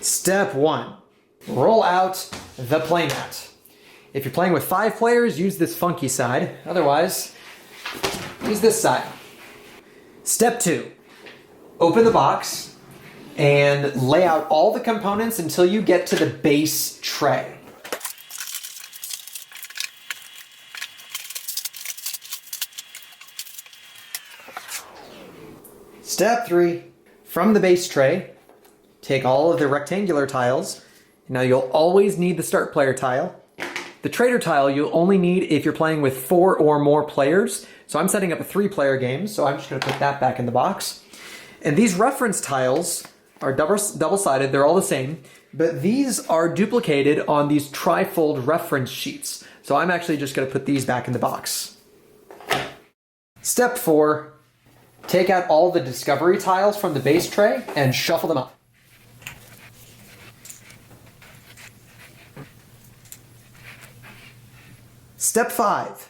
Step 1. Roll out the playmat. If you're playing with 5 players, use this funky side. Otherwise, use this side. Step 2. Open the box and lay out all the components until you get to the base tray. Step 3. From the base tray, take all of the rectangular tiles. Now you'll always need the start player tile. The trader tile you'll only need if you're playing with 4 or more players. So I'm setting up a 3-player game, so I'm just going to put that back in the box. And these reference tiles are double-sided, they're all the same, but these are duplicated on these trifold reference sheets. So I'm actually just going to put these back in the box. Step 4, take out all the discovery tiles from the base tray and shuffle them up. Step 5,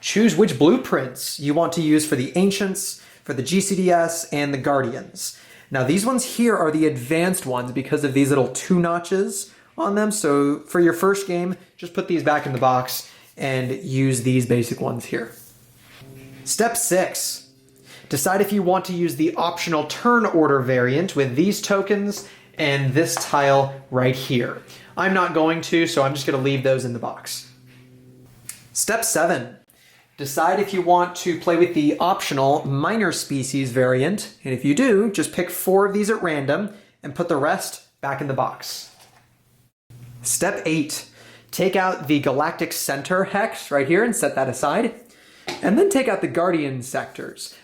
choose which blueprints you want to use for the Ancients, for the GCDS, and the Guardians. Now these ones here are the advanced ones because of these little 2 notches on them. So for your first game, just put these back in the box and use these basic ones here. Step 6, decide if you want to use the optional turn order variant with these tokens and this tile right here. I'm not going to, so I'm just going to leave those in the box. Step 7, decide if you want to play with the optional minor species variant, and if you do, just pick 4 of these at random and put the rest back in the box. Step 8, take out the Galactic Center hex right here and set that aside, and then take out the Guardian sectors.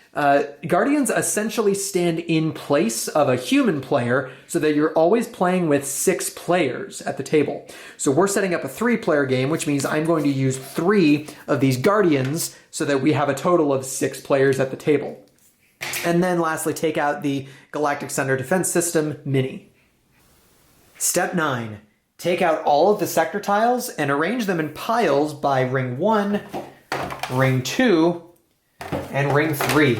Guardians essentially stand in place of a human player so that you're always playing with 6 players at the table. So we're setting up a 3-player game, which means I'm going to use 3 of these Guardians so that we have a total of 6 players at the table. And then lastly, take out the Galactic Center Defense System Mini. Step 9, take out all of the sector tiles and arrange them in piles by ring 1, ring 2, and ring 3.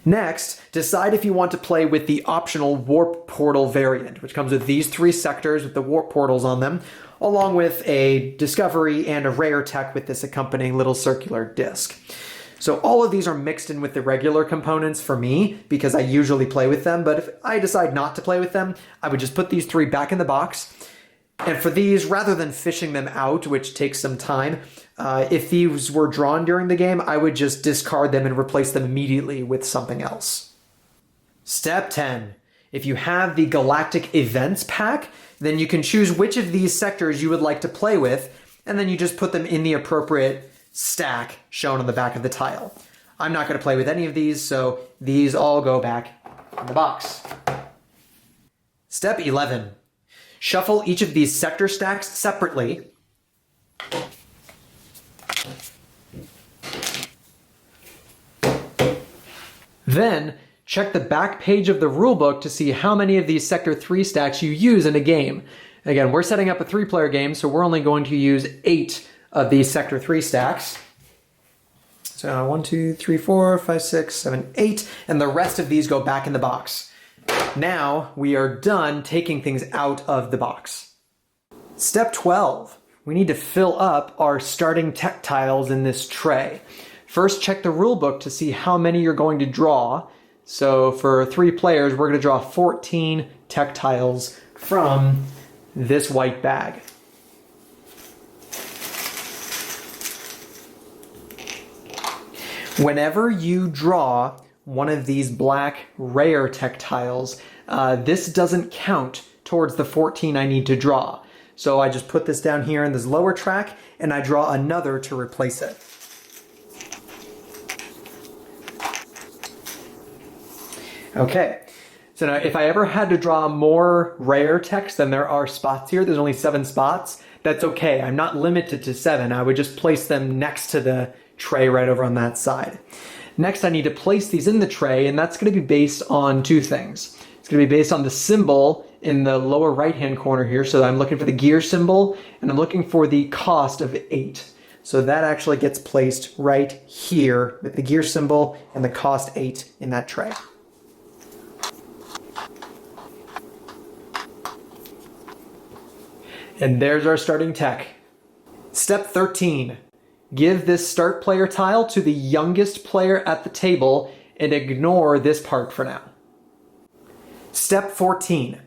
Next, decide if you want to play with the optional warp portal variant, which comes with these 3 sectors with the warp portals on them, along with a discovery and a rare tech with this accompanying little circular disc. So all of these are mixed in with the regular components for me because I usually play with them, but if I decide not to play with them, I would just put these 3 back in the box. And for these, rather than fishing them out, which takes some time, if these were drawn during the game, I would just discard them and replace them immediately with something else. Step 10. If you have the Galactic Events pack, then you can choose which of these sectors you would like to play with, and then you just put them in the appropriate stack shown on the back of the tile. I'm not going to play with any of these, so these all go back in the box. Step 11. Shuffle each of these sector stacks separately. Then, check the back page of the rulebook to see how many of these Sector 3 stacks you use in a game. Again, we're setting up a 3-player game, so we're only going to use 8 of these Sector 3 stacks. So 1, 2, 3, 4, 5, 6, 7, 8, and the rest of these go back in the box. Now we are done taking things out of the box. Step 12. We need to fill up our starting tech tiles in this tray. First, check the rulebook to see how many you're going to draw. So for 3 players, we're going to draw 14 tech tiles from this white bag. Whenever you draw one of these black rare tech tiles, this doesn't count towards the 14 I need to draw. So I just put this down here in this lower track and I draw another to replace it. Okay, so now if I ever had to draw more rare text than there are spots here, there's only 7 spots, that's okay. I'm not limited to 7. I would just place them next to the tray right over on that side. Next, I need to place these in the tray, and that's going to be based on 2 things. It's going to be based on the symbol in the lower right-hand corner here, so I'm looking for the gear symbol, and I'm looking for the cost of 8. So that actually gets placed right here with the gear symbol and the cost 8 in that tray. And there's our starting tech. Step 13. Give this start player tile to the youngest player at the table and ignore this part for now. Step 14.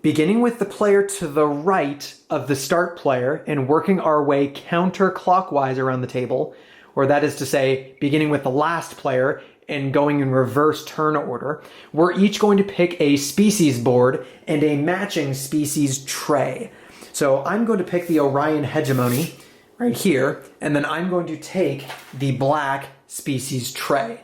Beginning with the player to the right of the start player and working our way counterclockwise around the table, or that is to say, beginning with the last player and going in reverse turn order, we're each going to pick a species board and a matching species tray. So I'm going to pick the Orion Hegemony right here, and then I'm going to take the black species tray.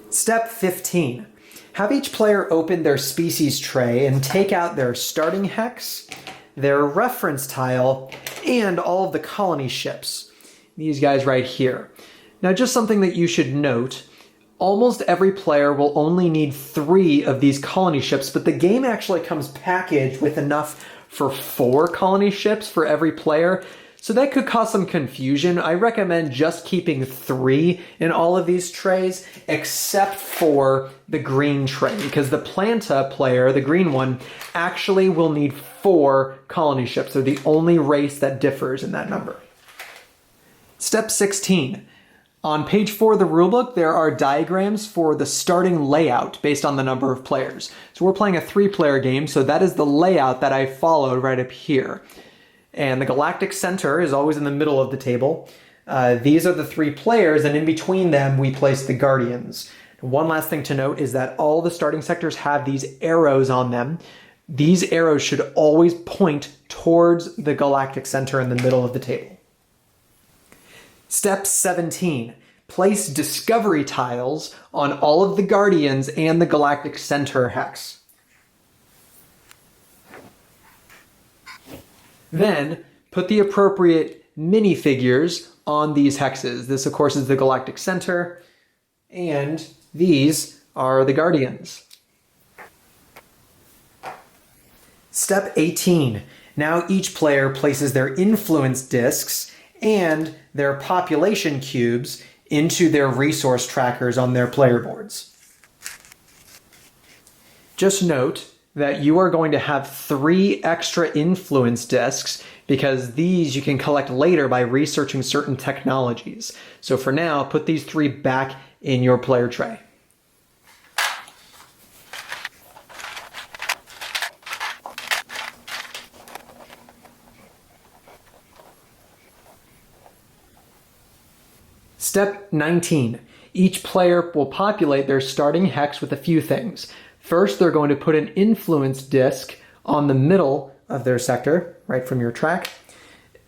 Step 15. Have each player open their species tray and take out their starting hex, their reference tile, and all of the colony ships. These guys right here. Now, just something that you should note, almost every player will only need 3 of these colony ships, but the game actually comes packaged with enough for 4 colony ships for every player. So that could cause some confusion. I recommend just keeping 3 in all of these trays, except for the green tray, because the Planta player, the green one, actually will need 4 colony ships. They're the only race that differs in that number. Step 16. On page 4 of the rulebook, there are diagrams for the starting layout based on the number of players. So we're playing a 3-player game, so that is the layout that I followed right up here. And the Galactic Center is always in the middle of the table. These are the 3 players, and in between them, we place the Guardians. One last thing to note is that all the starting sectors have these arrows on them. These arrows should always point towards the Galactic Center in the middle of the table. Step 17. Place discovery tiles on all of the Guardians and the Galactic Center hex. Then, put the appropriate minifigures on these hexes. This, of course, is the Galactic Center, and these are the Guardians. Step 18. Now each player places their influence discs and their population cubes into their resource trackers on their player boards. Just note that you are going to have 3 extra influence discs because these you can collect later by researching certain technologies. So for now, put these 3 back in your player tray. Step 19. Each player will populate their starting hex with a few things. First, they're going to put an influence disc on the middle of their sector, right from your track.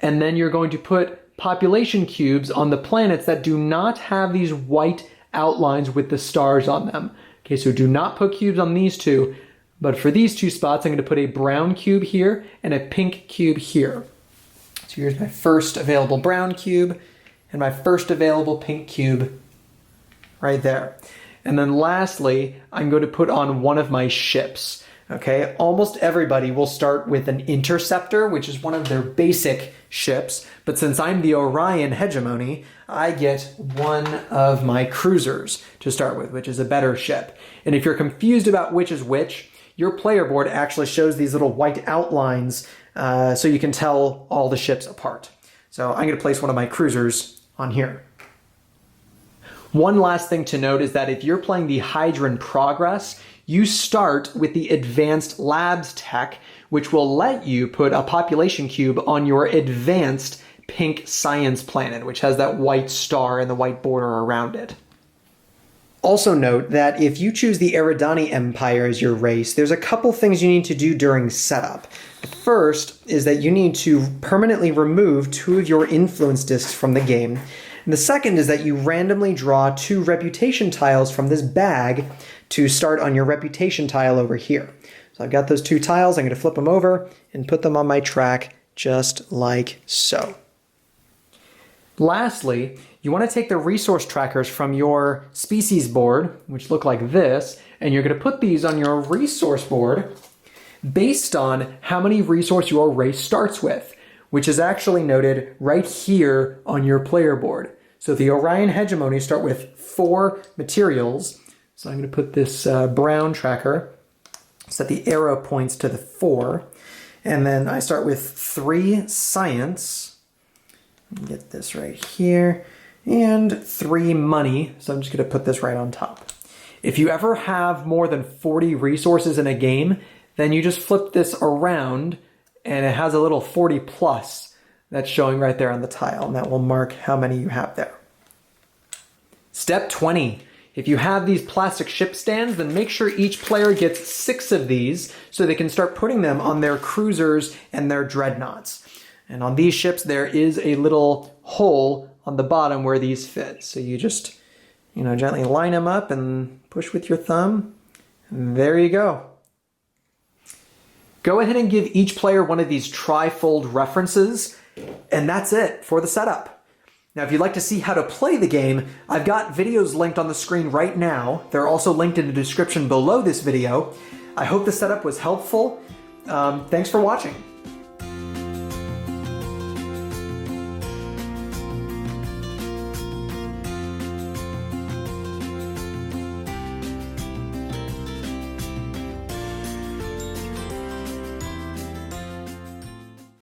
And then you're going to put population cubes on the planets that do not have these white outlines with the stars on them. Okay, so do not put cubes on these 2, but for these 2 spots, I'm going to put a brown cube here and a pink cube here. So here's my first available brown cube and my first available pink cube right there. And then lastly, I'm going to put on one of my ships. Okay, almost everybody will start with an interceptor, which is one of their basic ships. But since I'm the Orion Hegemony, I get one of my cruisers to start with, which is a better ship. And if you're confused about which is which, your player board actually shows these little white outlines so you can tell all the ships apart. So I'm going to place one of my cruisers on here. One last thing to note is that if you're playing the Hydran Progress, you start with the Advanced Labs tech, which will let you put a population cube on your advanced pink science planet, which has that white star and the white border around it. Also note that if you choose the Eridani Empire as your race, there's a couple things you need to do during setup. The first is that you need to permanently remove 2 of your influence discs from the game. And the second is that you randomly draw 2 reputation tiles from this bag to start on your reputation tile over here. So I've got those 2 tiles. I'm going to flip them over and put them on my track just like so. Lastly, you want to take the resource trackers from your species board, which look like this, and you're going to put these on your resource board based on how many resource your race starts with, which is actually noted right here on your player board. So the Orion Hegemony start with 4 materials. So I'm going to put this brown tracker so that the arrow points to the 4. And then I start with 3 science. Get this right here. And 3 money. So I'm just going to put this right on top. If you ever have more than 40 resources in a game, then you just flip this around and it has a little 40 plus that's showing right there on the tile, and that will mark how many you have there. Step 20. If you have these plastic ship stands, then make sure each player gets 6 of these so they can start putting them on their cruisers and their dreadnoughts. And on these ships, there is a little hole on the bottom where these fit. So you just, gently line them up and push with your thumb. And there you go. Go ahead and give each player one of these tri-fold references, and that's it for the setup. Now, if you'd like to see how to play the game, I've got videos linked on the screen right now. They're also linked in the description below this video. I hope the setup was helpful. Thanks for watching.